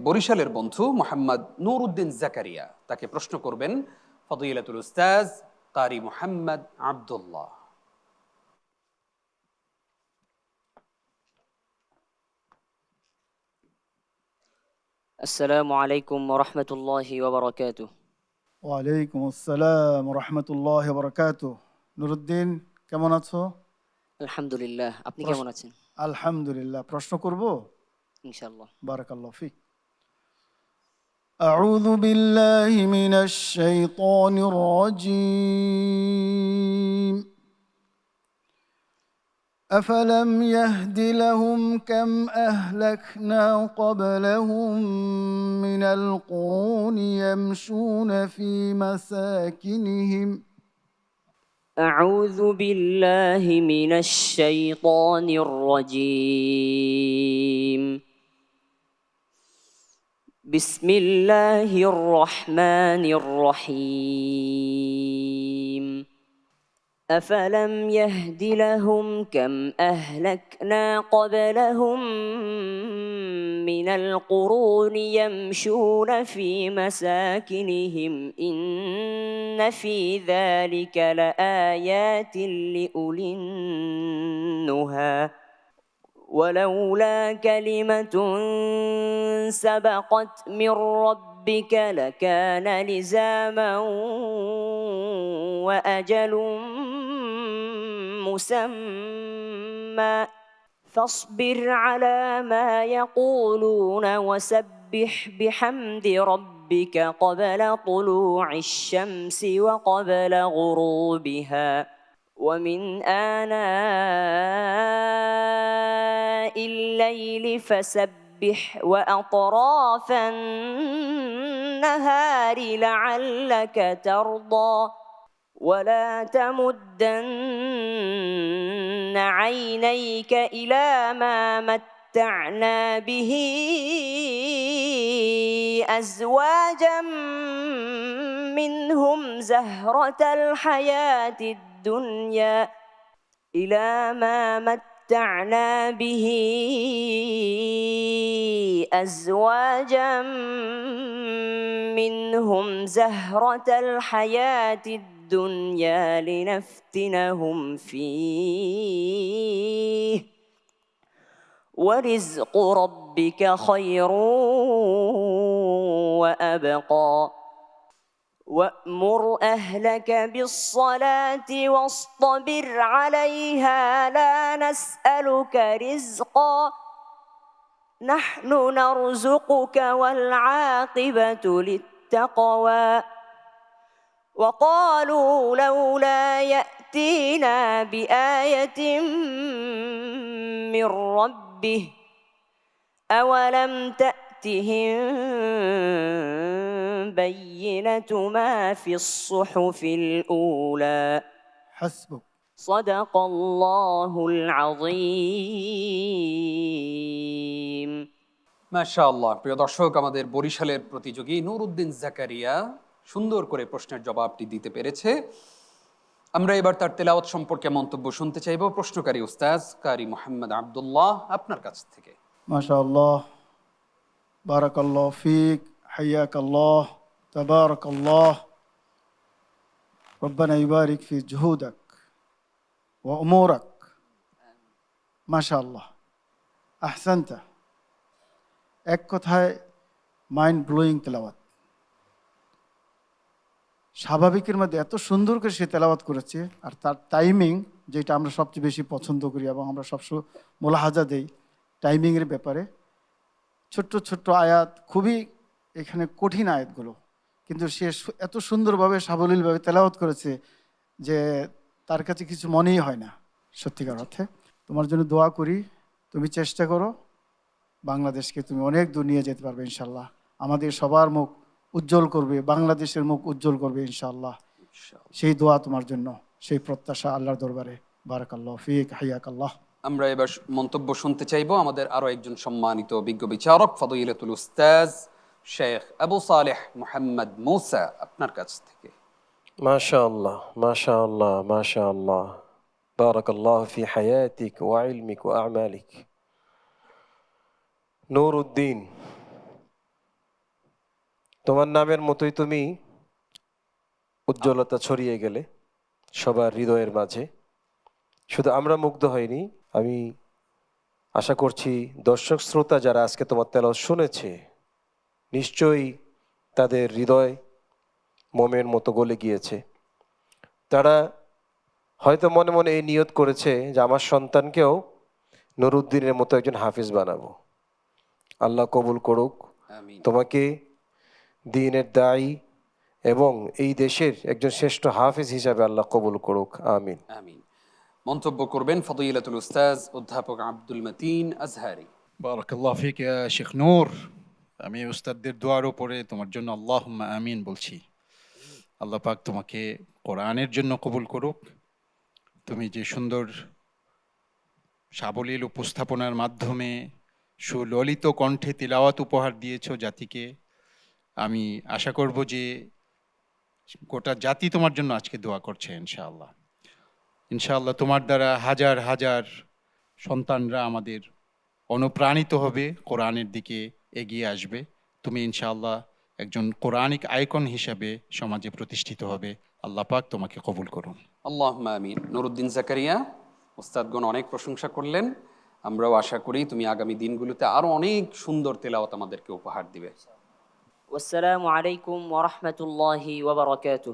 বরিশালের বন্ধু মোহাম্মদ নুরউদ্দিন জাকারিয়া, তাকে প্রশ্ন করবেন ফদিলাতুল উস্তাজ কারি মোহাম্মদ আব্দুল্লাহ। আসসালামু আলাইকুম ওয়া রাহমাতুল্লাহি ওয়া বারাকাতুহু। ওয়ালাইকুম আসসালাম রহমতুল্লাহ বরকাতুহ। নুরুদ্দিন, কেমন আছো? আলহামদুলিল্লাহ, আপনি কেমন প্রশ্ন- আছেন? আলহামদুলিল্লাহ। প্রশ্ন করব? ইনশাআল্লাহ। বারাকাল্লাহ ফিক। أعوذ بالله من الشيطان الرجيم. أفلم يهد لهم كم أهلكنا قبلهم من القرون يمشون في مساكنهم أعوذ بالله من الشيطان الرجيم. بسم الله الرحمن الرحيم. أفلم يهد لهم كم أهلكنا قبلهم من القرون يمشون في مساكنهم إن في ذلك لآيات لأولي النهى ولولا كلمة سبقت من ربك لكان لزاما وأجل مسمى فاصبر على ما يقولون وسبح بحمد ربك قبل طلوع الشمس وقبل غروبها ومن آناء الليل فسبح وأطراف النهار لعلك ترضى ولا تمدن عينيك إلى ما متعنا به أزواجا منهم زهرة الحياة الدنيا أزواجا منهم زهرة الحياة الدنيا لنفتنهم فيه ورزق ربك خير وأبقى وأمر أهلك بالصلاة واصطبر عليها لا نسألك رزقا نحن نرزقك والعاقبة للتقوى وقالوا لولا يأتينا بآية من ربه أولم تأتهم بينة ما في الصحف الأولى حسبك. صدق الله العظيم. মাশাআল্লাহ। প্রিয় দর্শক, আমাদের বরিশালের প্রতিযোগী নুরউদ্দিন জাকারিয়া সুন্দর করে প্রশ্নের জবাবটি দিতে পেরেছে। আমরা এবার তার তেলাওয়াত সম্পর্কে মন্তব্য শুনতে চাইব প্রশ্নকারী উস্তাজ কারি মোহাম্মদ আব্দুল্লাহ আপনার কাছ থেকে। মাশাআল্লাহ, বারাকাল্লাহ ফিক, হাইয়াকাল্লাহ, তাবারাকাল্লাহ। রব্বানা ইবারিক ফি জুহুদাক ওয়া উমুরাক। মাশাআল্লাহ, আহসানতা। এক কথায় মাইন্ড ব্লোয়িং তেলাওয়াত। স্বাভাবিকের মধ্যে এত সুন্দর করে সে তেলাওয়াত করেছে, আর তার টাইমিং, যেটা আমরা সবচেয়ে বেশি পছন্দ করি এবং আমরা সবসময় মোলাহাজা দেই টাইমিংয়ের ব্যাপারে। ছোট্ট ছোট্ট আয়াত, খুবই এখানে কঠিন আয়াতগুলো, কিন্তু সে এত সুন্দরভাবে সাবলীলভাবে তেলাওয়াত করেছে যে তার কাছে কিছু মনেই হয় না। সত্যিকার অর্থে তোমার জন্য দোয়া করি, তুমি চেষ্টা করো, বাংলাদেশকে তুমি অনেক দূর নিয়ে যেতে পারবে ইনশাল্লাহ। আমাদের সবার মুখ উজ্জ্বল করবে, বাংলাদেশের মুখ উজ্জ্বল করবে ইনশাআল্লাহ। সেই দোয়া তোমার জন্য, সেই প্রত্যাশা আল্লাহর দরবারে। বারাকাল্লাহ ফিক, হাইয়াকাল্লাহ। আমরা এবার মন্তব্য শুনতে চাইব আমাদের আরো একজন সম্মানিত বিজ্ঞ বিচারক ফদিলাতুল উস্তাজ শেখ আবু সালেহ মোহাম্মদ মুসা আপনার কাছ থেকে। মাশাআল্লাহ, মাশাআল্লাহ, মাশাআল্লাহ। বারাকাল্লাহু ফি হায়াতিক ওয়া ইলমিক ওয়া আমালিক। নুরউদ্দিন, তোমার নামের মতোই তুমি উজ্জ্বলতা ছড়িয়ে গেলে সবার হৃদয়ের মাঝে। শুধু আমরা মুগ্ধ হইনি, আমি আশা করছি দর্শক শ্রোতা যারা আজকে তোমার তেলাওয়াত শুনেছে নিশ্চয়ই তাদের হৃদয় মোমের মতো গলে গিয়েছে। তারা হয়তো মনে মনে এই নিয়ত করেছে যে আমার সন্তানকেও নুরুদ্দিনের মতো একজন হাফিজ বানাবো। আল্লাহ কবুল করুক আমিন। তোমাকে দ্বীনের দায়ী এবং এই দেশের একজন শ্রেষ্ঠ হাফিজ হিসাবে আল্লাহ কবুল করুক, আমিন। আমিন। মন্তব্য করবেন ফদিলাতুল উস্তাজ অধ্যাপক আব্দুল মতিন আজহারি। বারাকাল্লাহ ফিক ইয়া শেখ নূর। আমি উস্তাদদের দোয়ার উপরে তোমার জন্য আল্লাহুম্মা আমিন বলছি। আল্লাহ পাক তোমাকে কোরআনের জন্য কবুল করুক। তুমি যে সুন্দর সাবলীল উপস্থাপনার মাধ্যমে সুললিত কণ্ঠে তিলাওয়াত উপহার দিয়েছো জাতিকে, আমি আশা করব যে গোটা জাতি তোমার জন্য আজকে দোয়া করছে ইনশাআল্লাহ। ইনশাআল্লাহ তোমার দ্বারা হাজার হাজার সন্তানরা আমাদের অনুপ্রাণিত হবে, কোরআনের দিকে এগিয়ে আসবে। তুমি ইনশাআল্লাহ একজন কোরআনিক আইকন হিসাবে সমাজে প্রতিষ্ঠিত হবে। আল্লাহ পাক তোমাকে কবুল করুন। আল্লাহুম্মা আমিন। নুরুদ্দিন জাকারিয়া, উস্তাদগণ অনেক প্রশংসা করলেন। আমরাও আশা করি তুমি আগামী দিনগুলোতে আরো অনেক সুন্দর তেলাওয়াত আমাদেরকে উপহার দিবে। والسلام عليكم ورحمة الله وبركاته.